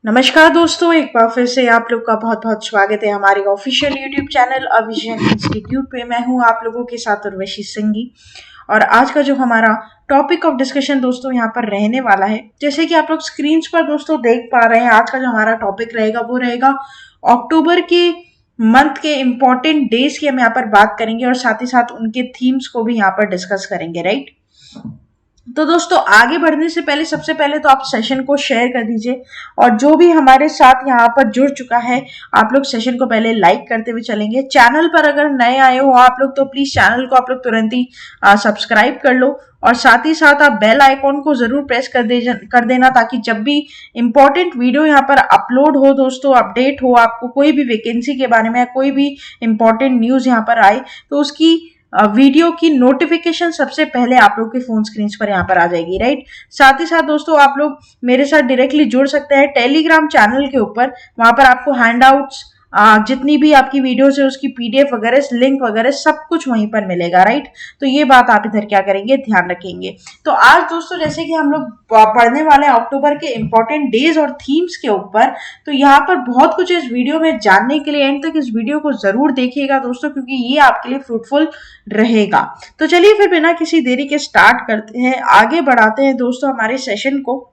नमस्कार दोस्तों, एक बार फिर से आप लोग का बहुत बहुत स्वागत है हमारे ऑफिशियल यूट्यूब चैनल अविजन इंस्टीट्यूट पे। मैं हूं आप लोगों के साथ उर्वशी सिंघी। और आज का जो हमारा टॉपिक ऑफ डिस्कशन दोस्तों यहाँ पर रहने वाला है, जैसे कि आप लोग स्क्रीन पर दोस्तों देख पा रहे हैं, आज का जो हमारा टॉपिक रहेगा वो रहेगा अक्टूबर के मंथ के इम्पोर्टेंट डेज की हम यहाँ पर बात करेंगे और साथ ही साथ उनके थीम्स को भी यहाँ पर डिस्कस करेंगे। राइट, तो दोस्तों आगे बढ़ने से पहले सबसे पहले तो आप सेशन को शेयर कर दीजिए और जो भी हमारे साथ यहाँ पर जुड़ चुका है आप लोग सेशन को पहले लाइक करते हुए चलेंगे। चैनल पर अगर नए आए हो आप लोग तो प्लीज चैनल को आप लोग तुरंत ही सब्सक्राइब कर लो और साथ ही साथ आप बेल आइकॉन को जरूर प्रेस कर देना ताकि जब भी इंपॉर्टेंट वीडियो यहाँ पर अपलोड हो दोस्तों, अपडेट हो, आपको कोई भी वैकेंसी के बारे में कोई भी इंपॉर्टेंट न्यूज यहाँ पर आए तो उसकी वीडियो की नोटिफिकेशन सबसे पहले आप लोग के फोन स्क्रीन पर यहाँ पर आ जाएगी। राइट, साथ ही साथ दोस्तों आप लोग मेरे साथ डायरेक्टली जुड़ सकते हैं टेलीग्राम चैनल के ऊपर। वहां पर आपको हैंडआउट्स जितनी भी आपकी वीडियोस है उसकी पीडीएफ वगैरह, लिंक वगैरह सब कुछ वहीं पर मिलेगा। राइट, तो ये बात आप इधर क्या करेंगे, ध्यान रखेंगे। तो आज दोस्तों जैसे कि हम लोग पढ़ने वाले हैं अक्टूबर के इंपॉर्टेंट डेज और थीम्स के ऊपर, तो यहाँ पर बहुत कुछ इस वीडियो में जानने के लिए एंड तक इस वीडियो को जरूर देखिएगा दोस्तों, क्योंकि ये आपके लिए फ्रूटफुल रहेगा। तो चलिए फिर बिना किसी देरी के स्टार्ट करते हैं, आगे बढ़ाते हैं दोस्तों हमारे सेशन को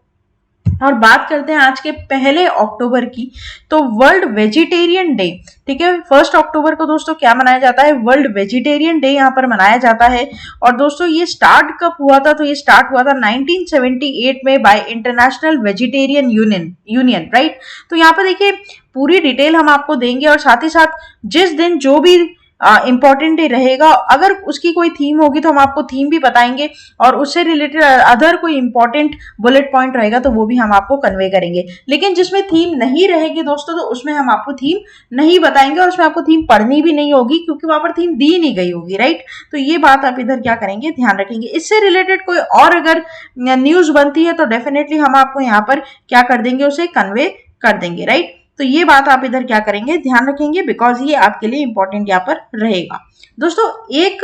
और बात करते हैं आज के पहले अक्टूबर की। तो वर्ल्ड वेजिटेरियन डे, ठीक है, 1 अक्टूबर को दोस्तों क्या मनाया जाता है, वर्ल्ड वेजिटेरियन डे यहाँ पर मनाया जाता है। और दोस्तों ये स्टार्ट कब हुआ था, तो ये स्टार्ट हुआ था 1978 में by international vegetarian union. Right, तो यहाँ पर देखिए पूरी डिटेल हम आपको देंगे और साथ ही साथ जिस दिन जो भी इंपॉर्टेंट डे रहेगा अगर उसकी कोई थीम होगी तो हम आपको थीम भी बताएंगे और उससे रिलेटेड अदर कोई इंपॉर्टेंट बुलेट पॉइंट रहेगा तो वो भी हम आपको कन्वे करेंगे। लेकिन जिसमें थीम नहीं रहेगी दोस्तों तो उसमें हम आपको थीम नहीं बताएंगे और उसमें आपको थीम पढ़नी भी नहीं होगी क्योंकि वहां पर थीम दी नहीं गई होगी। राइट, तो ये बात आप इधर क्या करेंगे, ध्यान रखेंगे। इससे रिलेटेड कोई और अगर न्यूज बनती है तो डेफिनेटली हम आपको यहाँ पर क्या कर देंगे, उसे कन्वे कर देंगे। राइट, तो ये बात आप इधर क्या करेंगे, ध्यान रखेंगे, बिकॉज ये आपके लिए इंपॉर्टेंट यहाँ पर रहेगा। दोस्तों 1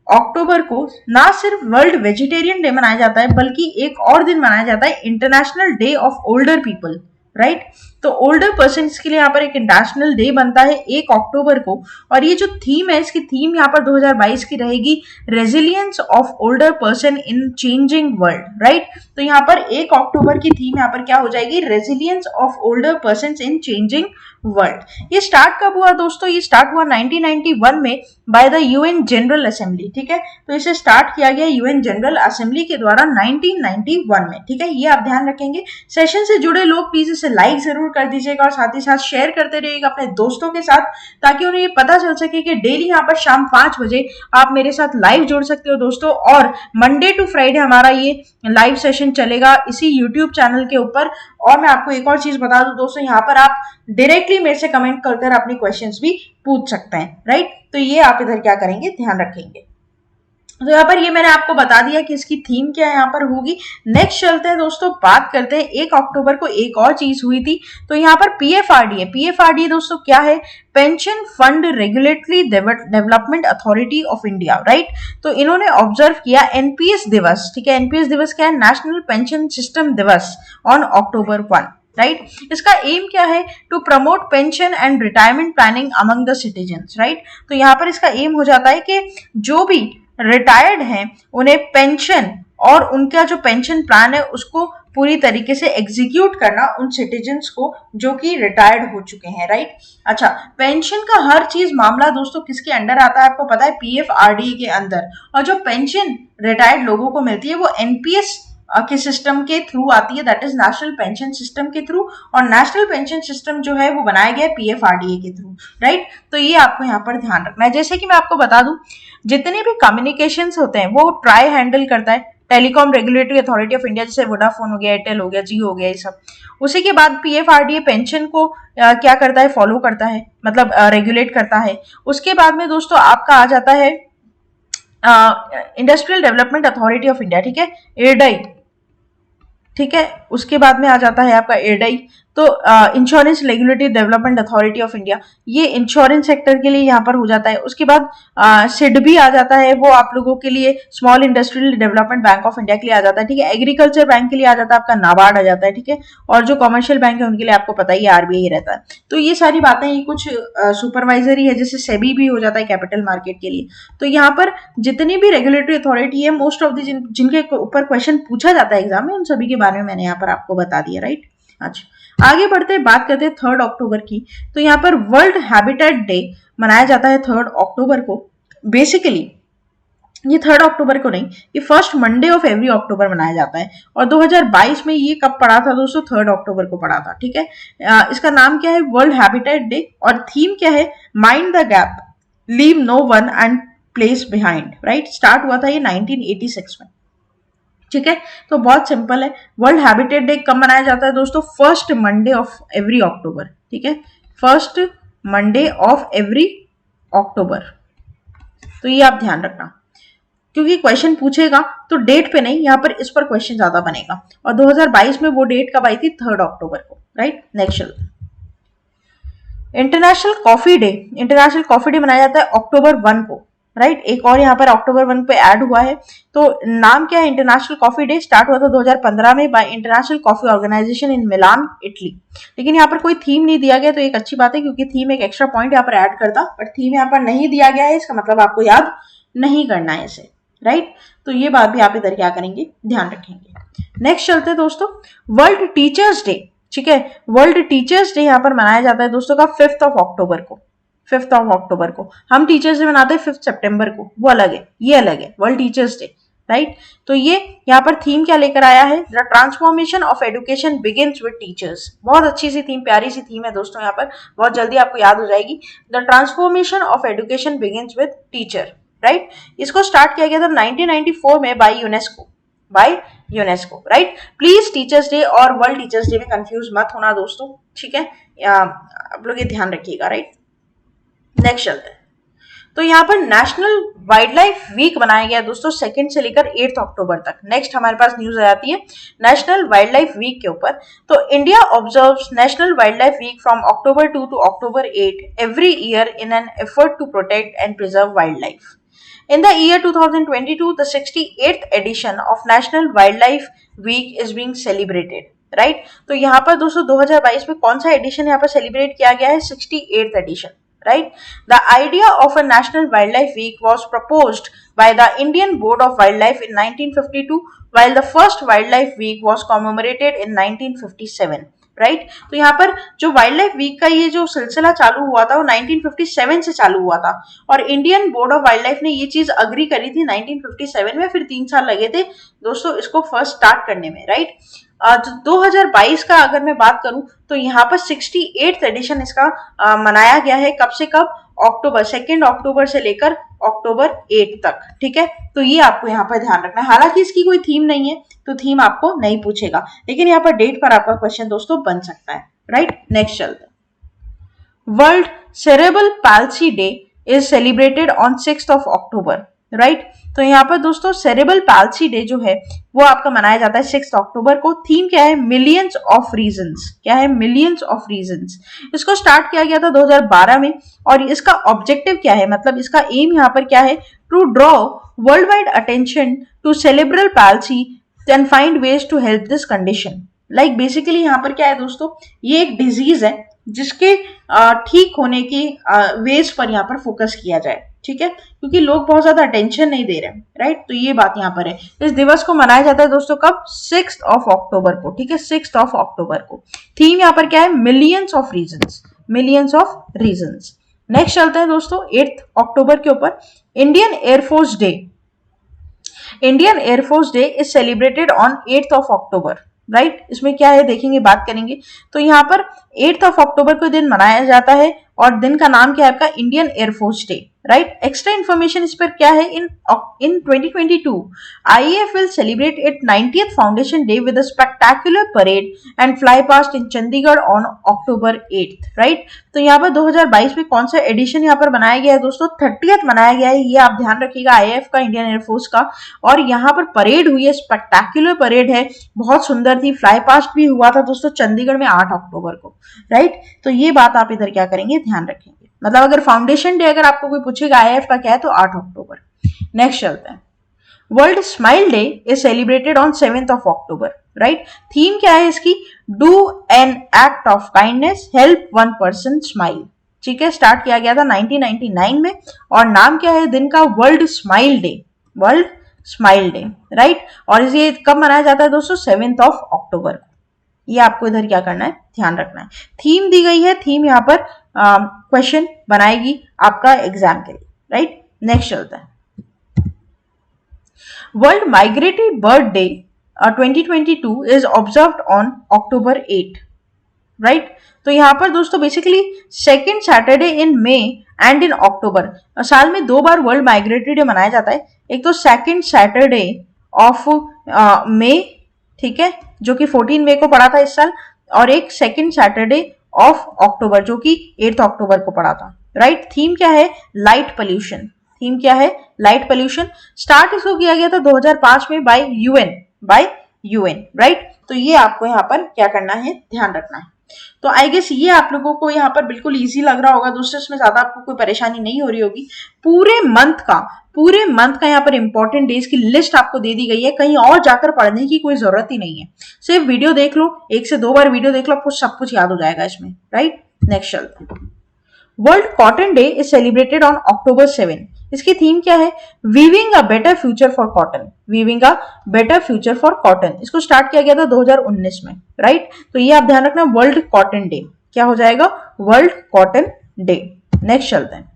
अक्टूबर को ना सिर्फ वर्ल्ड वेजिटेरियन डे मनाया जाता है बल्कि एक और दिन मनाया जाता है, International day of older people. Right, तो ओल्डर पर्सन के लिए यहाँ पर एक इंटरनेशनल डे बनता है 1 अक्टूबर को। और ये जो थीम है इसकी थीम यहाँ पर 2022 की रहेगी, resilience of older person in changing world. Right, तो यहाँ पर 1 अक्टूबर की थीम यहाँ पर क्या हो जाएगी, resilience of older person in changing world. ये स्टार्ट कब हुआ दोस्तों, ये स्टार्ट हुआ 1991 में by the UN general assembly. ठीक है, तो इसे स्टार्ट किया गया यूएन जनरल असेंबली के द्वारा 1991 में। ठीक है, ये आप ध्यान रखेंगे। सेशन से जुड़े लोग प्लीज इसे लाइक जरूर कर दीजिएगा और साथ ही साथ शेयर करते रहिएगा अपने दोस्तों के साथ ताकि उन्हें ये पता चल सके कि डेली यहाँ पर शाम 5 बजे आप मेरे साथ लाइव जुड़ सकते हो दोस्तों। और मंडे टू फ्राइडे हमारा ये लाइव सेशन चलेगा इसी यूट्यूब चैनल के ऊपर। और मैं आपको एक और चीज बता दूं दोस्तों, यहाँ पर आप डायरेक्टली मेरे से कमेंट कर अपनी क्वेश्चंस भी पूछ सकते हैं। राइट, तो ये आप इधर क्या करेंगे, ध्यान रखेंगे। तो यहाँ पर ये मैंने आपको बता दिया कि इसकी थीम क्या यहाँ पर होगी। नेक्स्ट चलते हैं दोस्तों, बात करते हैं 1 अक्टूबर को एक और चीज हुई थी। तो यहाँ पर पीएफआरडीए दोस्तों क्या है, pension fund regulatory development authority of India. Right, तो इन्होंने ऑब्जर्व किया एनपीएस दिवस। ठीक है, एनपीएस दिवस क्या है, नेशनल पेंशन सिस्टम दिवस ऑन अक्टूबर 1। राइट, इसका एम क्या है, to promote pension and retirement planning among the citizens. Right, तो यहाँ पर इसका एम हो जाता है कि जो भी रिटायर्ड हैं उन्हें पेंशन और उनका जो पेंशन प्लान है उसको पूरी तरीके से एग्जीक्यूट करना उन सिटीजन्स को जो कि रिटायर्ड हो चुके हैं। राइट, अच्छा, पेंशन का हर चीज मामला दोस्तों किसके अंडर आता है आपको पता है, पीएफआरडीए के अंदर। और जो पेंशन रिटायर्ड लोगों को मिलती है वो एनपीएस के सिस्टम के थ्रू आती है, that is national pension system के थ्रू। और नेशनल पेंशन सिस्टम जो है वो बनाया गया है पीएफआरडीए के थ्रू। राइट, तो ये आपको यहाँ पर ध्यान रखना है। जैसे कि मैं आपको बता दूं, जितने भी कम्युनिकेशंस होते हैं वो ट्राई हैंडल करता है, telecom regulatory authority of India, जैसे वोडाफोन हो गया, एयरटेल हो गया, जियो हो गया, ये सब। उसी के बाद पीएफआरडीए पेंशन को क्या करता है, फॉलो करता है, मतलब रेगुलेट करता है। उसके बाद में दोस्तों आपका आ जाता है industrial development authority of India. ठीक है, इरडई। ठीक है, उसके बाद में आ जाता है आपका इरडई। तो insurance regulatory development authority of India, ये इंश्योरेंस सेक्टर के लिए यहाँ पर हो जाता है। उसके बाद सिड भी आ जाता है, वो आप लोगों के लिए small industrial development bank of India के लिए आ जाता है, ठीक है। एग्रीकल्चर बैंक के लिए आ जाता है आपका नाबार्ड आ जाता है, ठीक है। और जो कमर्शियल बैंक है उनके लिए आपको पता ही आरबीआई रहता है। तो ये सारी बातें, ये कुछ सुपरवाइजरी है, जैसे सेबी भी हो जाता है कैपिटल मार्केट के लिए। तो यहाँ पर जितनी भी रेगुलेटरी अथॉरिटी है, मोस्ट ऑफ द जिनके ऊपर क्वेश्चन पूछा जाता है एग्जाम में, उन सभी के बारे में मैंने यहाँ पर आपको बता दिया, राइट। अच्छा, आगे बढ़ते हैं, बात करते हैं 3 अक्टूबर की। तो यहाँ पर वर्ल्ड हैबिटेट डे मनाया जाता है 3 अक्टूबर को। बेसिकली ये 3 अक्टूबर को नहीं, ये फर्स्ट मंडे ऑफ एवरी अक्टूबर मनाया जाता है। और 2022 में ये कब पड़ा था दोस्तों? 3 अक्टूबर को पड़ा था, ठीक है। इसका नाम क्या है? World habitat day. और थीम क्या है? Mind the gap, leave no one and place behind, right. Start हुआ था ये 1986 में, ठीक है। तो बहुत सिंपल है। वर्ल्ड हैबिटेट डे कब मनाया जाता है दोस्तों? फर्स्ट मंडे ऑफ एवरी अक्टूबर, ठीक है। फर्स्ट मंडे ऑफ एवरी अक्टूबर। तो ये आप ध्यान रखना, क्योंकि क्वेश्चन पूछेगा तो डेट पे नहीं, यहाँ पर इस पर क्वेश्चन ज्यादा बनेगा। और 2022 में वो डेट कब आई थी? 3 अक्टूबर को, right. Next international coffee day. International coffee day मनाया जाता है अक्टूबर 1 को, राइट। एक और यहाँ पर अक्टूबर 1 पे ऐड हुआ है। तो नाम क्या है? International coffee day. स्टार्ट हुआ था 2015 में by international coffee organisation in Milan, Italy. लेकिन यहाँ पर कोई थीम नहीं दिया गया, तो एक अच्छी बात है, क्योंकि थीम एक एक्स्ट्रा पॉइंट यहाँ पर ऐड करता, बट थीम यहाँ पर नहीं दिया गया है, इसका मतलब आपको याद नहीं करना है इसे, राइट। तो ये बात भी आप इधर क्या करेंगे? ध्यान रखेंगे। नेक्स्ट चलते हैं दोस्तों, वर्ल्ड टीचर्स डे, ठीक है। वर्ल्ड टीचर्स डे यहाँ पर मनाया जाता है दोस्तों का 5 अक्टूबर को। 5 अक्टूबर को हम टीचर्स डे मनाते हैं 5 सितंबर को, वो अलग है, ये अलग है, वर्ल्ड टीचर्स डे, राइट। तो ये यहाँ पर थीम क्या लेकर आया है? The transformation of education begins with teachers. बहुत अच्छी सी थीम, प्यारी सी थीम है दोस्तों, यहाँ पर बहुत जल्दी आपको याद हो जाएगी। The transformation of education begins with teacher, right. इसको स्टार्ट किया गया था 1994 में by UNESCO, right. Please teachers day और वर्ल्ड टीचर्स डे में कंफ्यूज मत होना दोस्तों, ठीक है। आप लोग ये ध्यान रखिएगा, राइट। नेक्स्ट चलते हैं, तो यहाँ पर नेशनल वाइल्ड लाइफ वीक बनाया गया दोस्तों 2 से लेकर 8 अक्टूबर तक। नेक्स्ट हमारे पास न्यूज आ जाती है नेशनल वाइल्ड लाइफ वीक के ऊपर। तो India observes national wildlife week from October 2 to October 8 every year in an effort to protect and preserve wildlife. In the year 2022, the 68th edition of National Wildlife Week is being celebrated, right? तो यहाँ पर दोस्तों 2022 में कौन सा addition यहाँ पर celebrate किया गया है? 68th edition, right? The idea of a National Wildlife Week was proposed by the Indian Board of Wildlife in 1952, while the first Wildlife Week was commemorated in 1957. Right. तो यहाँ पर जो वाइल्ड लाइफ वीक का ये जो सिलसिला चालू हुआ था वो 1957 से चालू हुआ था, और Indian board of wild life ने ये चीज अग्री करी थी 1957 में, फिर 3 साल लगे थे दोस्तों इसको फर्स्ट स्टार्ट करने में, राइट। 2022 का अगर मैं बात करूं तो यहाँ पर 68th एडिशन इसका मनाया गया है। कब से कब? 2 अक्टूबर से लेकर October 8 तक, ठीक है। तो ये आपको यहाँ पर ध्यान रखना है। हालांकि इसकी कोई थीम नहीं है, तो थीम आपको नहीं पूछेगा, लेकिन यहाँ पर डेट पर आपका क्वेश्चन दोस्तों बन सकता है, राइट। नेक्स्ट चलते हैं, world cerebral palsy day is celebrated on 6 October, right. तो यहाँ पर दोस्तों सेरेब्रल पैल्सी डे जो है वो आपका मनाया जाता है 6 अक्टूबर को। थीम क्या है? Millions of reasons. क्या है? Millions of reasons. इसको स्टार्ट किया गया था 2012 में, और इसका ऑब्जेक्टिव क्या है, मतलब इसका एम यहाँ पर क्या है? To draw worldwide attention to cerebral palsy and find ways to help this condition. Like basically यहाँ पर क्या है दोस्तों, ये एक डिजीज है जिसके ठीक होने के वेज पर यहाँ पर फोकस किया जाए, ठीक है, क्योंकि लोग बहुत ज्यादा अटेंशन नहीं दे रहे हैं, राइट। तो ये बात यहाँ पर है। इस दिवस को मनाया जाता है दोस्तों कब? 6 अक्टूबर को, ठीक है, 6 अक्टूबर को। थीम यहाँ पर क्या है? Millions of reasons, millions of reasons. Next चलते हैं दोस्तों 8 अक्टूबर के ऊपर, Indian air force day. Indian air force day is celebrated on 8 October, right. इसमें क्या है देखेंगे, बात करेंगे। तो यहाँ पर 8 अक्टूबर को दिन मनाया जाता है और दिन का नाम क्या है आपका Indian air force day, right. Extra information इस पर क्या है, इन 2022 IAF will celebrate its 90th foundation day with a spectacular parade and fly past in Chandigarh on October 8th, right. तो यहाँ पर 2022 में कौन सा एडिशन यहाँ पर बनाया गया है दोस्तों, 30th मनाया गया है, ये आप ध्यान रखिएगा, IAF का, इंडियन एयरफोर्स का। और यहाँ पर परेड हुई है, स्पेक्टेक्युलर परेड है, बहुत सुंदर थी, फ्लाई पास्ट भी हुआ था दोस्तों चंडीगढ़ में 8 अक्टूबर को, राइट। तो ये बात आप इधर क्या करेंगे, ध्यान रखेंगे। मतलब अगर फाउंडेशन डे अगर आपको कोई पूछेगा IAF का क्या है तो 8 अक्टूबर। नेक्स्ट चलते हैं, world smile day is celebrated on 7th of October, right. Theme क्या है इसकी, do an act of kindness, help one person smile, ठीक है। स्टार्ट किया गया था 1999 में और नाम क्या है दिन का, world smile day, world smile day, right. और ये कब मनाया जाता है दोस्तों, 7th of October को। ये आपको इधर क्या करना है, ध्यान रखना है। थीम दी गई है, थीम यहाँ पर क्वेश्चन बनाएगी आपका एग्जाम के लिए, राइट। नेक्स्ट चलता है, World Migratory Bird Day 2022 is observed on October 8, right. तो यहाँ पर दोस्तों basically second Saturday in May and in October, साल में 2 बार वर्ल्ड माइग्रेटरी डे मनाया जाता है, एक तो सेकेंड सैटरडे ऑफ मई, ठीक है, जो कि 14 मई को पड़ा था इस साल, और एक सेकेंड सैटरडे ऑफ अक्टूबर जो कि 8 अक्टूबर को पड़ा था, राइट। थीम क्या है, लाइट पोल्यूशन, थीम क्या है, लाइट पोल्यूशन। स्टार्ट इसको किया गया था 2005 में बाय यूएन, राइट। तो ये आपको यहाँ पर क्या करना है, ध्यान रखना है। तो आई गेस ये आप लोगों को यहाँ पर बिल्कुल इजी लग रहा होगा दोस्तों, इसमें ज्यादा आपको कोई परेशानी नहीं हो रही होगी। पूरे मंथ का यहाँ पर इंपॉर्टेंट डेज की लिस्ट आपको दे दी गई है, कहीं और जाकर पढ़ने की कोई जरूरत ही नहीं है, सिर्फ वीडियो देख लो, 1 से 2 बार वीडियो देख लो, आपको सब कुछ याद हो जाएगा इसमें, राइट। नेक्स्ट चलते हैं, world cotton day is celebrated on October 7। इसकी थीम क्या है, weaving a better future for cotton, weaving a better future for cotton. इसको स्टार्ट किया गया था 2019 में, राइट। तो ये आप ध्यान रखना, वर्ल्ड कॉटन डे क्या हो जाएगा, वर्ल्ड कॉटन डे। नेक्स्ट चलते हैं,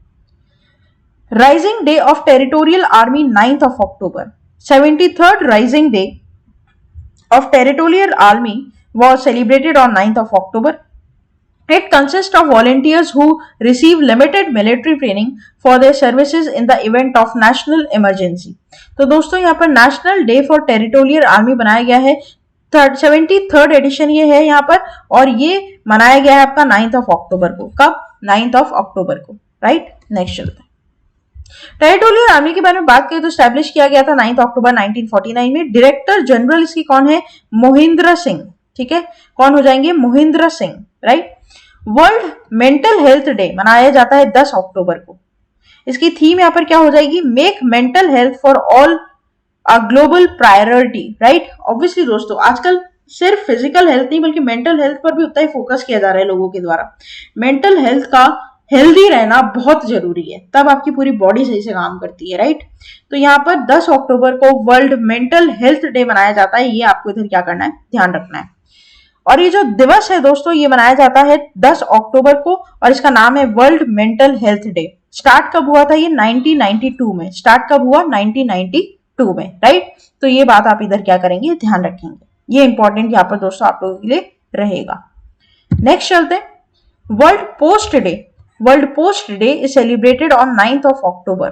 rising day of territorial army 9th of October, 73rd rising day of territorial army was celebrated on 9th of October. It consists of volunteers who receive limited military training for their services in the event of national emergency. तो दोस्तों यहाँ पर national day for territorial army बनाया गया है, 73rd addition ये है यहाँ पर, और ये मनाया गया है आपका 9th of October को। कब, 9th of October को, राइट। नेक्स्ट चलते हैं, टेरिटोरियल आर्मी के बारे में बात करें तो स्टैब्लिश किया गया था 9 अक्टूबर 1949 में। डायरेक्टर जनरल इसकी कौन है, मोहिंद्र सिंह, ठीक है, कौन हो जाएंगे, Mohinder Singh, right. World mental health day मनाया जाता है 10 अक्टूबर को। इसकी थीम यहाँ पर क्या हो जाएगी, make mental health for all a global priority, right. Obviously दोस्तों आजकल सिर्फ फिजिकल हेल्थ नहीं बल्कि मेंटल हेल्थ पर भी उतना ही फोकस किया जा रहा है लोगों के द्वारा। मेंटल हेल्थ का हेल्दी रहना बहुत जरूरी है, तब आपकी पूरी बॉडी सही से काम करती है, राइट। तो यहाँ पर 10 अक्टूबर को वर्ल्ड मेंटल हेल्थ डे मनाया जाता है, ये आपको इधर क्या करना है, ध्यान रखना है। और ये जो दिवस है दोस्तों ये मनाया जाता है 10 अक्टूबर को और इसका नाम है world mental health day. Start कब हुआ था ये, 1992 में, स्टार्ट कब हुआ, 1992 में, राइट। तो ये बात आप इधर क्या करेंगे, ध्यान रखेंगे, ये इंपॉर्टेंट यहाँ पर दोस्तों आप लोगों के लिए रहेगा। नेक्स्ट चलते हैं, world post day. World post day is celebrated on 9th of October।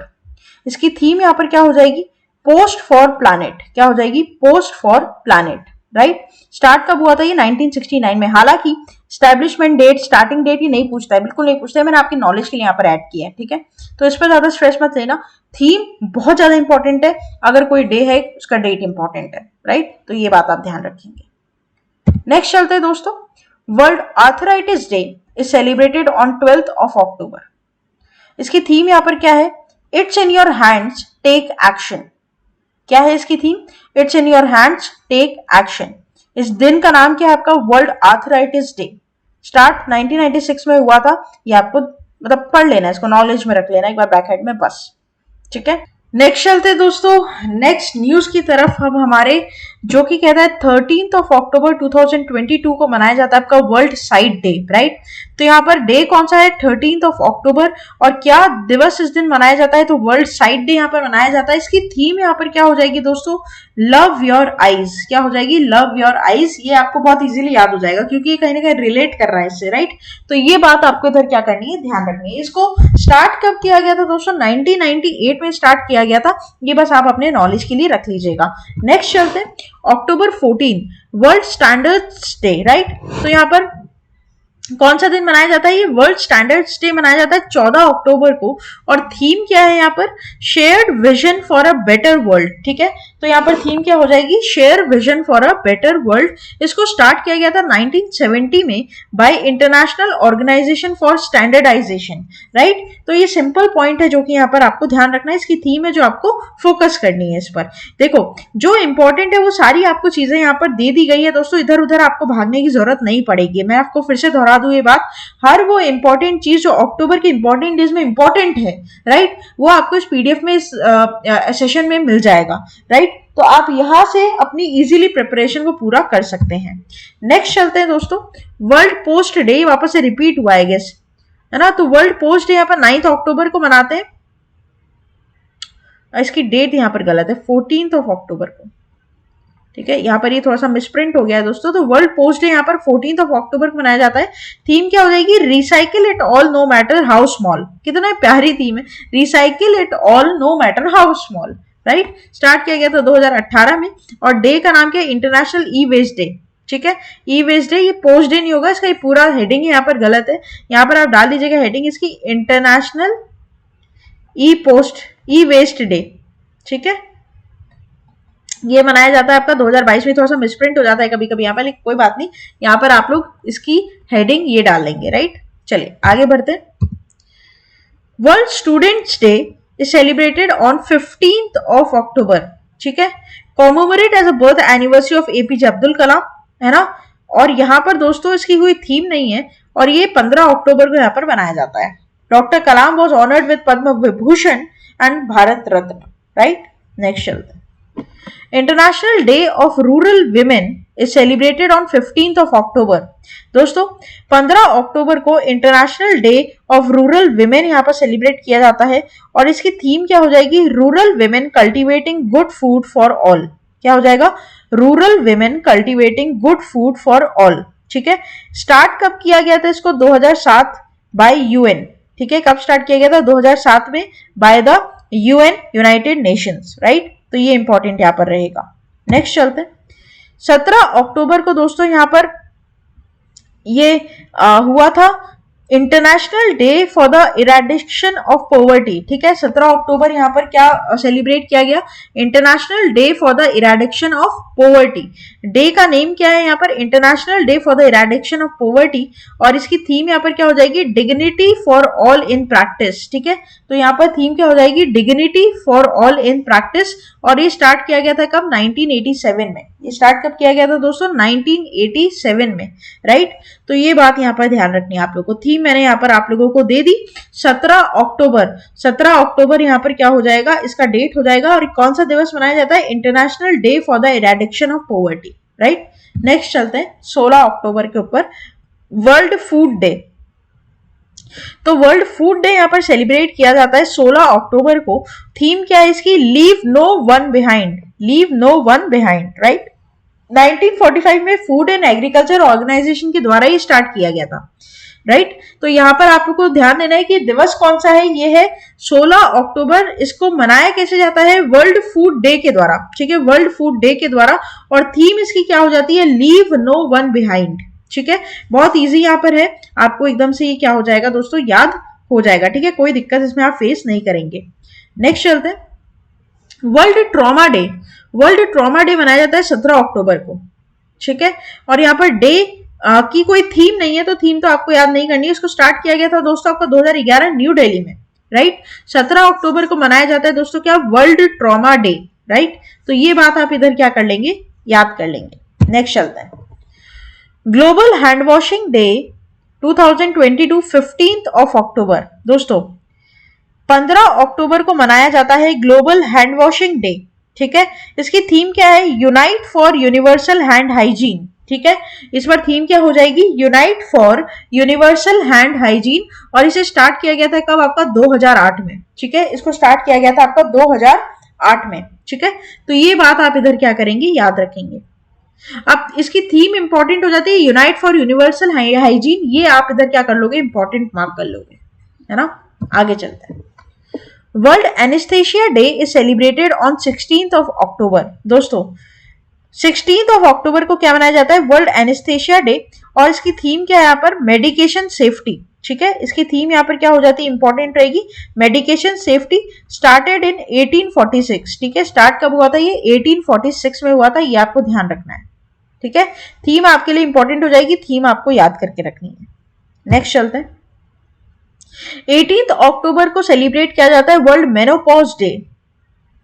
इसकी थीम यहाँ पर क्या हो जाएगी, पोस्ट फॉर प्लैनेट, क्या हो जाएगी, post for planet, right. Start कब हुआ था ये, 1969 में। हालांकि स्टैब्लिशमेंट डेट, स्टार्टिंग डेट ये नहीं पूछता है, बिल्कुल नहीं पूछता है, मैंने आपकी नॉलेज के लिए यहाँ पर ऐड किया है, ठीक है। तो इस पर ज्यादा स्ट्रेस मत लेना, थीम बहुत ज्यादा इंपॉर्टेंट है, अगर कोई डे है उसका डेट इंपॉर्टेंट है, राइट। तो ये बात आप ध्यान रखेंगे। नेक्स्ट चलते हैं दोस्तों, world arthritis day is celebrated on 12th of October। इसकी थीम यहाँ पर क्या है, it's in your hands take action. क्या है इसकी थीम, it's in your hands take action. इस दिन का नाम क्या है आपका, वर्ल्ड आर्थराइटिस डे। स्टार्ट 1996 में हुआ था, ये आपको मतलब पढ़ लेना, इसको नॉलेज में रख लेना एक बार बैक हेड में, बस, ठीक है। नेक्स्ट चलते दोस्तों, नेक्स्ट न्यूज की तरफ। अब हमारे जो कि कहता है 13 अक्टूबर 2022 को मनाया जाता है आपका वर्ल्ड साइट डे, राइट। तो यहाँ पर डे कौन सा है, 13 अक्टूबर, और क्या दिवस इस दिन मनाया जाता है, तो वर्ल्ड साइट डे यहाँ पर मनाया जाता है। इसकी थीम यहाँ पर क्या हो जाएगी दोस्तों, लव योर आईज। क्या हो जाएगी, लव योर आईज। ये आपको बहुत इजीली याद हो जाएगा क्योंकि ये कहीं ना कहीं रिलेट कर रहा है इससे, राइट। तो ये बात आपको इधर क्या करनी है, ध्यान रखनी है। इसको स्टार्ट कब किया गया था दोस्तों, 1998 में स्टार्ट किया गया था। ये बस आप अपने नॉलेज के लिए रख लीजिएगा। नेक्स्ट चलते हैं, अक्टूबर 14 वर्ल्ड स्टैंडर्ड्स डे, राइट। तो यहाँ पर कौन सा दिन मनाया जाता है, ये वर्ल्ड स्टैंडर्ड्स डे मनाया जाता है 14 अक्टूबर को। और थीम क्या है यहाँ पर, shared vision for a better world, ठीक है। तो यहाँ पर थीम क्या हो जाएगी, share vision for a better world. इसको स्टार्ट किया गया था 1970 में by international organisation for standardisation, right. तो ये सिंपल पॉइंट है जो कि यहाँ पर आपको ध्यान रखना है। इसकी थीम है जो आपको फोकस करनी है इस पर। देखो जो इंपॉर्टेंट है वो सारी आपको चीजें यहाँ पर दे दी गई है दोस्तों, इधर उधर आपको भागने की जरूरत नहीं पड़ेगी। मैं आपको फिर से दोहरा दूं ये बात, हर वो इंपॉर्टेंट चीज जो अक्टूबर के इंपॉर्टेंट डेज में इंपॉर्टेंट है, राइट, वो आपको इस पीडीएफ में, इस सेशन में मिल जाएगा, राइट। तो आप यहां से अपनी इजीली प्रिपरेशन को पूरा कर सकते हैं। नेक्स्ट चलते हैं दोस्तों, वर्ल्ड पोस्ट डे वापस से रिपीट हुआ है गेस, है ना। तो वर्ल्ड पोस्ट डे यहाँ पर 9 अक्टूबर को मनाते हैं। इसकी डेट यहाँ पर गलत है, 14 अक्टूबर को, ठीक है। यहाँ पर ये थोड़ा सा मिसप्रिंट हो गया है दोस्तों। तो वर्ल्ड पोस्ट डे यहाँ पर 14 अक्टूबर को मनाया जाता है। थीम क्या हो जाएगी, recycle it all know matter how small. कितना प्यारी थीम है, recycle it all know matter how small, right. Start किया गया था 2018 में। और डे का नाम क्या है, इंटरनेशनल ई वेस्ट डे, ठीक है। ई वेस्ट डे, ये पोस्ट डे नहीं होगा, इसका ये पूरा हेडिंग यहाँ पर गलत है। यहाँ पर आप डाल दीजिएगा हेडिंग इसकी, इंटरनेशनल ई वेस्ट डे, ठीक है। ये मनाया जाता है आपका 2022 में। थोड़ा सा मिसप्रिंट हो जाता है कभी कभी यहाँ पर, लेकिन कोई बात नहीं, यहाँ पर आप लोग इसकी हेडिंग ये डाल लेंगे, राइट। चलिए आगे बढ़ते हैं। World Students Day is celebrated on 15 October, ठीक है। Commemorate as a birth anniversary of APJ Abdul Kalam, है ना। और यहाँ पर दोस्तों इसकी कोई थीम नहीं है, और ये 15 अक्टूबर को यहाँ पर मनाया जाता है। Doctor Kalam was honoured with Padma Vibhushan and Bharat Ratna, right. Next चलते हैं, international day of rural women is celebrated on 15 अक्टूबर। दोस्तों 15 अक्टूबर को international day of rural women यहाँ पर सेलिब्रेट किया जाता है। और इसकी थीम क्या हो जाएगी, rural women cultivating good food for all. क्या हो जाएगा, rural women cultivating good food for all, ठीक है। स्टार्ट कब किया गया था इसको, 2007 बाय यूएन, ठीक है। कब स्टार्ट किया गया था, 2007 में by the UN, United Nations, right. तो ये इंपॉर्टेंट यहां पर रहेगा। नेक्स्ट चलते हैं, 17 अक्टूबर को दोस्तों यहां पर ये हुआ था International Day for the Eradication of Poverty, ठीक है। 17 अक्टूबर यहाँ पर क्या सेलिब्रेट किया गया, International Day for the Eradication of Poverty. Day का नेम क्या है यहाँ पर, International Day for the Eradication of Poverty. और इसकी थीम यहाँ पर क्या हो जाएगी, dignity for all in practice, ठीक है। तो यहाँ पर थीम क्या हो जाएगी, dignity for all in practice. और ये स्टार्ट किया गया था कब, 1987 में। ये स्टार्ट कब किया गया था दोस्तों, 1987 में, राइट। तो ये बात यहाँ पर ध्यान रखनी है आप लोगों को। थीम मैंने यहाँ पर आप लोगों को दे दी, 17 अक्टूबर। 17 अक्टूबर यहाँ पर क्या हो जाएगा, इसका डेट हो जाएगा। और कौन सा दिवस मनाया जाता है, International Day for the Eradication of Poverty, right. Next चलते हैं 16 अक्टूबर के ऊपर, वर्ल्ड फूड डे। तो वर्ल्ड फूड डे यहाँ पर सेलिब्रेट किया जाता है 16 अक्टूबर को। थीम क्या है इसकी, leave no one behind, leave no one behind, right. 1945 में फूड एंड एग्रीकल्चर ऑर्गेनाइजेशन के द्वारा ही स्टार्ट किया गया था, राइट। तो यहाँ पर आपको ध्यान देना है कि दिवस कौन सा है, ये है 16 अक्टूबर। इसको मनाया कैसे जाता है, वर्ल्ड फूड डे के द्वारा, ठीक है, वर्ल्ड फूड डे के द्वारा। और थीम इसकी क्या हो जाती है, लीव नो वन बिहाइंड, ठीक है। बहुत इजी यहाँ पर है, आपको एकदम से ये क्या हो जाएगा दोस्तों, याद हो जाएगा, ठीक है। कोई दिक्कत इसमें आप फेस नहीं करेंगे। नेक्स्ट चलते हैं, world trauma day. World trauma day मनाया जाता है 17 अक्टूबर को, ठीक है। और यहाँ पर डे की कोई थीम नहीं है, तो थीम तो आपको याद नहीं करनी है। इसको स्टार्ट किया गया था दोस्तों आपका 2011 न्यू दिल्ली में, राइट। 17 अक्टूबर को मनाया जाता है दोस्तों क्या, वर्ल्ड ट्रॉमा डे, राइट। तो ये बात आप इधर क्या कर लेंगे, याद कर लेंगे। नेक्स्ट चलते हैं, ग्लोबल हैंड वॉशिंग डे 2022 15 अक्टूबर। दोस्तों 15 अक्टूबर को मनाया जाता है ग्लोबल हैंड वॉशिंग डे, ठीक है, इसकी थीम क्या है, unite for universal hand hygiene. ठीक है, इस बार थीम क्या हो जाएगी, unite for universal hand hygiene. और इसे स्टार्ट किया गया था कब, आपका 2008 में। ठीक है, इसको स्टार्ट किया गया था आपका 2008 में। ठीक है, तो ये बात आप इधर क्या करेंगे, याद रखेंगे। अब इसकी थीम इंपॉर्टेंट हो जाती है, यूनाइट फॉर यूनिवर्सल हाइजीन, ये आप इधर क्या कर लोगे, इंपॉर्टेंट मार्क कर लोगे, है ना। आगे चलते हैं। World anaesthesia day is celebrated on 16th of October। दोस्तों 16th of October को क्या मनाया जाता है, वर्ल्ड एनेस्थेशिया डे। और इसकी थीम क्या है यहाँ पर, मेडिकेशन सेफ्टी। ठीक है, इसकी थीम यहाँ पर क्या हो जाती है, इंपॉर्टेंट रहेगी, मेडिकेशन सेफ्टी। Started in 1846। ठीक है, स्टार्ट कब हुआ था, ये 1846 में हुआ था, ये आपको ध्यान रखना है। ठीक है, थीम आपके लिए इंपॉर्टेंट हो जाएगी, थीम आपको याद करके रखनी है। नेक्स्ट चलते हैं। 18th अक्टूबर को सेलिब्रेट किया जाता है वर्ल्ड मेनोपॉज डे।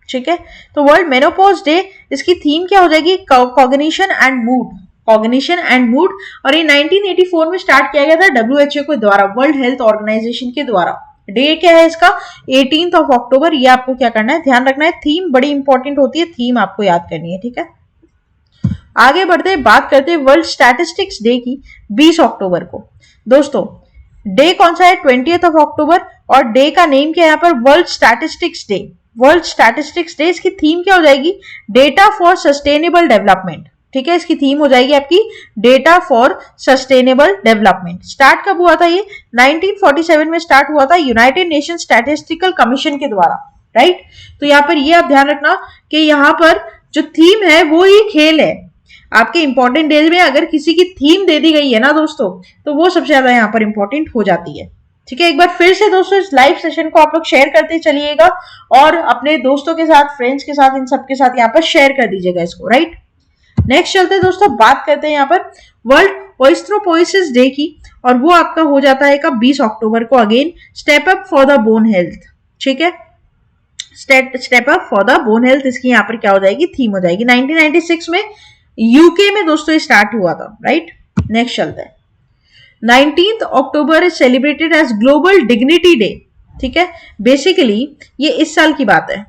ठीक है, तो वर्ल्ड मेनोपॉज डे, इसकी थीम क्या हो जाएगी, cognition and mood. Cognition and mood. और ये 1984 में स्टार्ट किया गया था WHO के द्वारा, वर्ल्ड हेल्थ ऑर्गेनाइजेशन के द्वारा। डे क्या है इसका, 18th of October। ये आपको क्या करना है, ध्यान रखना है, थीम बड़ी इंपॉर्टेंट होती है, थीम आपको याद करनी है। ठीक है, आगे बढ़ते बात करते हैं वर्ल्ड स्टैटिस्टिक्स डे की 20 अक्टूबर को। दोस्तों डे कौन सा है, 20th of October। और डे का नेम क्या है यहाँ पर, world statistics day. World statistics day, इसकी थीम क्या हो जाएगी, डेटा फॉर सस्टेनेबल डेवलपमेंट। ठीक है, इसकी थीम हो जाएगी आपकी data for sustainable development. Start कब हुआ था ये, 1947 में स्टार्ट हुआ था, यूनाइटेड नेशन स्टैटिस्टिकल कमीशन के द्वारा। राइट, तो यहाँ पर ये आप ध्यान रखना कि यहाँ पर जो थीम है वो ही खेल है। आपके इंपॉर्टेंट डेज में अगर किसी की थीम दे दी गई है ना दोस्तों, तो वो सबसे ज्यादा यहाँ पर इंपॉर्टेंट हो जाती है। ठीक है, एक बार फिर से दोस्तों इस लाइव सेशन को आप लोग शेयर करते चलिएगा और अपने दोस्तों के साथ, फ्रेंड्स के साथ, इन सबके साथ यहाँ पर शेयर कर दीजिएगा इसको। राइट, नेक्स्ट चलते हैं दोस्तों, बात करते हैं यहाँ पर वर्ल्ड ओएस्ट्रोपोइसिस डे की। और वो आपका हो जाता है कब, 20 अक्टूबर को। Again step up for the bone health. ठीक है, step up for the bone health, इसकी यहाँ पर क्या हो जाएगी, थीम हो जाएगी। 1996 में यूके में दोस्तों स्टार्ट हुआ था। राइट, नेक्स्ट चलते हैं। 19th October is celebrated as global dignity day. ठीक है, बेसिकली ये इस साल की बात है,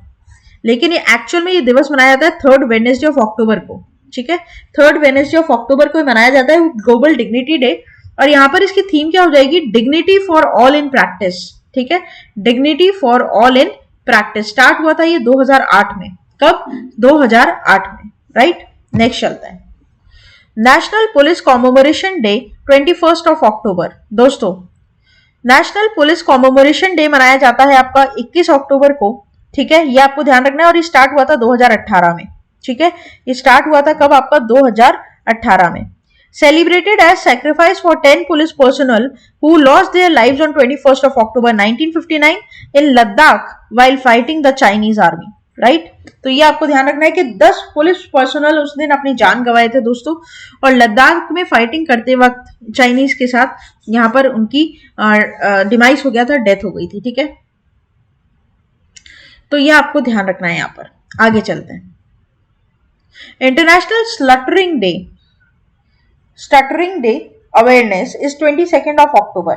लेकिन ये एक्चुअल में ये दिवस मनाया जाता है 3rd वेडनेसडे ऑफ अक्टूबर को। ठीक है, 3rd वेडनेसडे ऑफ अक्टूबर को मनाया जाता है ग्लोबल डिग्निटी डे। और यहाँ पर इसकी थीम क्या हो जाएगी, dignity for all in practice. ठीक है, dignity for all in practice. Start हुआ था ये 2008 में। कब, 2008 में। राइट, नेक्स्ट चलता है। National Police Commemoration Day 21st of October। दोस्तों नेशनल पुलिस कॉमेमोरेशन डे मनाया जाता है आपका 21 अक्टूबर को। ठीक है, ये आपको ध्यान रखना है। और ये स्टार्ट हुआ था 2018 में। ठीक है, ये स्टार्ट हुआ था कब, आपका 2018 में। Celebrated as sacrifice for 10 police personal who lost their lives on 21st of October 1959 in Ladakh while fighting the Chinese army. Right, तो ये आपको ध्यान रखना है कि 10 पुलिस पर्सनल उस दिन अपनी जान गंवाए थे दोस्तों, और लद्दाख में फाइटिंग करते वक्त चाइनीज के साथ यहाँ पर उनकी डिमाइस हो गया था, डेथ हो गई थी। ठीक है, तो ये आपको ध्यान रखना है यहाँ पर। आगे चलते हैं। International stuttering day awareness is 22nd of October।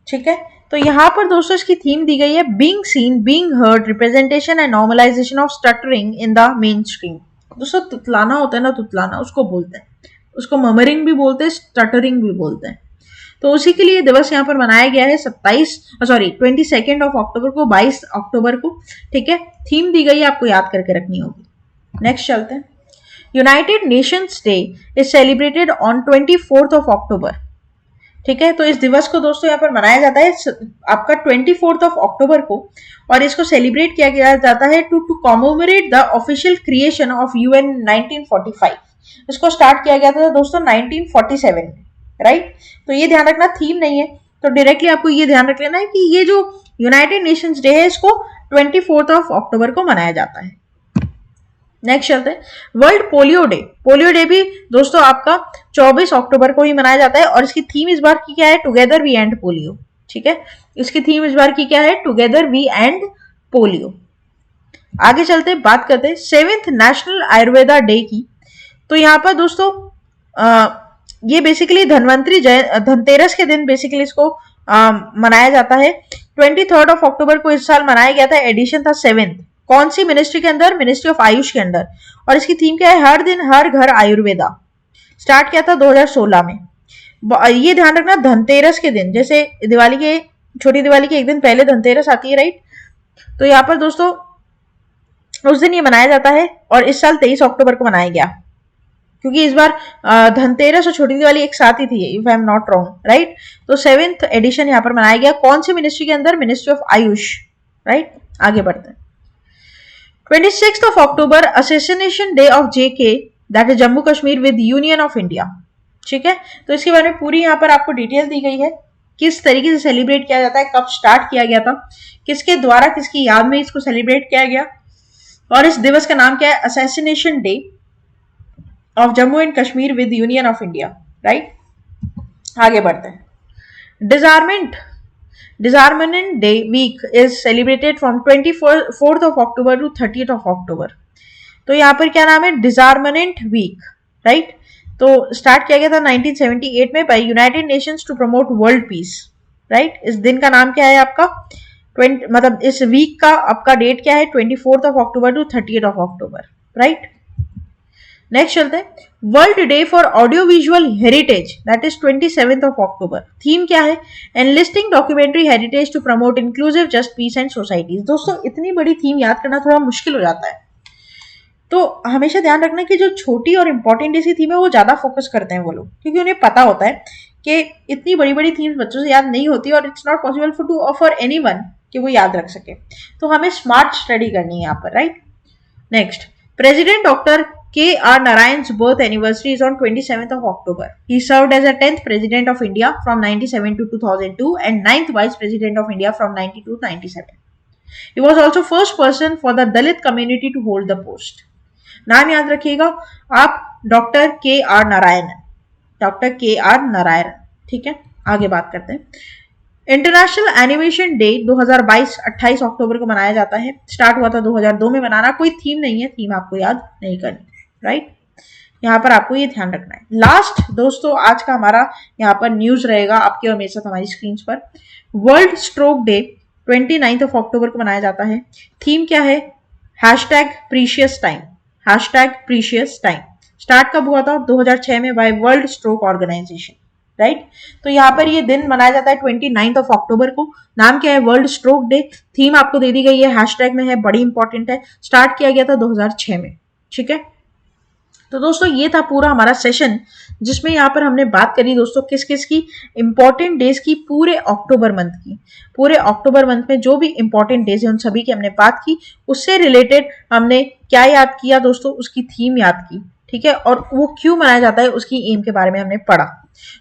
ठीक है, तो यहाँ पर दोस्तों इसकी थीम दी गई है, being seen, being heard, representation and normalisation of stuttering in the mainstream. दोस्तों तुतलाना होता है ना, तुतलाना उसको बोलते हैं, उसको ममरिंग भी बोलते हैं, स्टटरिंग भी बोलते हैं। तो उसी के लिए दिवस यहाँ पर मनाया गया है 22nd of October को, 22 अक्टूबर को। ठीक है, थीम दी गई है, आपको याद करके रखनी होगी। नेक्स्ट चलते हैं। United Nations day is celebrated on 24th of October। ठीक है, तो इस दिवस को दोस्तों यहाँ पर मनाया जाता है आपका 24th of October को। और इसको सेलिब्रेट किया गया जाता है to commemorate the official creation of UN 1945। इसको स्टार्ट किया गया था दोस्तों 1947 में। राइट, तो ये ध्यान रखना, थीम नहीं है, तो डायरेक्टली आपको ये ध्यान रख लेना है कि ये जो यूनाइटेड नेशंस डे है इसको 24th of October को मनाया जाता है। नेक्स्ट चलते हैं, world polio day. Polio day भी दोस्तों आपका 24 अक्टूबर को ही मनाया जाता है। और इसकी थीम इस बार की क्या है, टुगेदर वी एंड पोलियो। ठीक है, इसकी थीम इस बार की क्या है, टुगेदर वी एंड पोलियो। आगे चलते हैं, बात करते हैं 7th नेशनल आयुर्वेदा डे की। तो यहाँ पर दोस्तों ये बेसिकली धनतेरस के दिन बेसिकली इसको मनाया जाता है। 23rd of October को इस साल मनाया गया था, एडिशन था 7th। कौन सी मिनिस्ट्री के अंदर? मिनिस्ट्री ऑफ आयुष के अंदर। और इसकी थीम क्या है? हर दिन हर घर आयुर्वेदा। स्टार्ट किया था 2016 में। ये ध्यान रखना, धनतेरस के दिन, जैसे दिवाली के, छोटी दिवाली के एक दिन पहले धनतेरस आती है, राइट? तो यहाँ पर दोस्तों उस दिन ये मनाया जाता है, और इस साल 23 अक्टूबर को मनाया गया, क्योंकि इस बार धनतेरस और छोटी दिवाली एक साथ ही थी, if I am not wrong, right? तो 7th एडिशन यहाँ पर मनाया गया। कौन सी मिनिस्ट्री के अंदर? Ministry of Ayush, right? आगे बढ़ते हैं। 26th of October, assassination day of JK, that is Jammu Kashmir with union of India. ठीक है, तो इसके बारे में पूरी यहाँ पर आपको डिटेल दी गई है, किस तरीके से सेलिब्रेट किया जाता है, कब स्टार्ट किया गया था, किसके द्वारा, किसकी याद में इसको सेलिब्रेट किया गया, और इस दिवस का नाम क्या है? Assassination day of Jammu and Kashmir with union of India, right? आगे बढ़ते हैं। Disarmament day week is celebrated from 24th of October to 30th of October। तो यहाँ पर क्या नाम है? Disarmament week, right? तो स्टार्ट किया गया था 1978 में by united nations to promote world peace, right? इस दिन का नाम क्या है आपका? मतलब इस वीक का आपका डेट क्या है? 24th of October to 30th of October, right? Next चलते हैं। World Day for Audio Visual Heritage, that is 27th of October। Theme क्या है? Enlisting documentary heritage to promote inclusive just peace and societies. दोस्तों इतनी बड़ी theme याद करना थोड़ा मुश्किल हो जाता है, तो हमेशा ध्यान रखना कि जो छोटी और इंपॉर्टेंट ऐसी थीम है वो ज्यादा फोकस करते हैं वो लोग, क्योंकि उन्हें पता होता है कि इतनी बड़ी बड़ी थीम्स बच्चों से याद नहीं होती, और it's not possible for anyone कि वो याद रख सके। तो हमें स्मार्ट स्टडी करनी है यहाँ पर, right? Next, president doctor K.R. Narayan's birth anniversary is on 27th of October. He served as a 10th President of India from 97 to 2002 and 9th Vice President of India from 92 to 97. He was also first person for the Dalit community to hold the post. नाम याद रखिएगा आप, doctor K.R. Narayan, doctor K.R. Narayan. ठीक है, आगे बात करते हैं। इंटरनेशनल एनिमेशन डे 2022 28 अक्टूबर को मनाया जाता है। स्टार्ट हुआ था 2002 में मनाना। कोई थीम नहीं है, थीम आपको याद नहीं करनी, राइट? यहाँ पर आपको ये ध्यान रखना है। लास्ट दोस्तों आज का हमारा यहाँ पर न्यूज रहेगा आपके और मेरे साथ हमारी स्क्रीन पर। World stroke day 29th of October को मनाया जाता है। थीम क्या है? #Precious time, #precious time. Start कब हुआ था? 2006 में by world stroke organisation, right? तो यहाँ पर ये दिन मनाया जाता है 29th of October को। नाम क्या है? World stroke day. थीम आपको दे दी गई है, हैशटैग में है, बड़ी इंपॉर्टेंट है। स्टार्ट किया गया था 2006 में, ठीक है? तो दोस्तों ये था पूरा हमारा सेशन, जिसमें यहाँ पर हमने बात करी दोस्तों किस किस की, इंपॉर्टेंट डेज की, पूरे अक्टूबर मंथ की। पूरे अक्टूबर मंथ में जो भी इंपॉर्टेंट डेज है उन सभी की हमने बात की। उससे रिलेटेड हमने क्या याद किया दोस्तों? उसकी थीम याद की, ठीक है? और वो क्यों मनाया जाता है उसकी एम के बारे में हमने पढ़ा।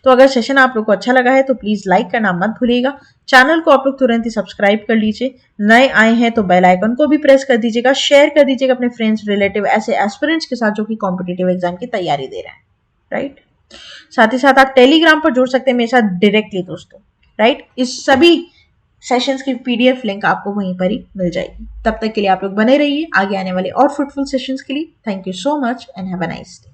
तो अगर सेशन आप लोग को अच्छा लगा है तो प्लीज लाइक करना मत भूलिएगा। चैनल को आप लोग तुरंत ही सब्सक्राइब कर लीजिए। नए आए हैं तो बेल आइकन को भी प्रेस कर दीजिएगा, शेयर कर दीजिएगा अपने फ्रेंड्स, रिलेटिव, ऐसे एस्पिरेंट्स के साथ जो कि कॉम्पिटिटिव एग्जाम की तैयारी दे रहे हैं, राइट? साथ ही साथ आप टेलीग्राम पर जुड़ सकते हैं मेरे साथ डायरेक्टली दोस्तों, राइट? इस सभी सेशंस की पीडीएफ लिंक आपको वहीं पर ही मिल जाएगी। तब तक के लिए आप लोग बने रहिए आगे आने वाले और फ्रूटफुल सेशंस के लिए। Thank you so much and have a nice day.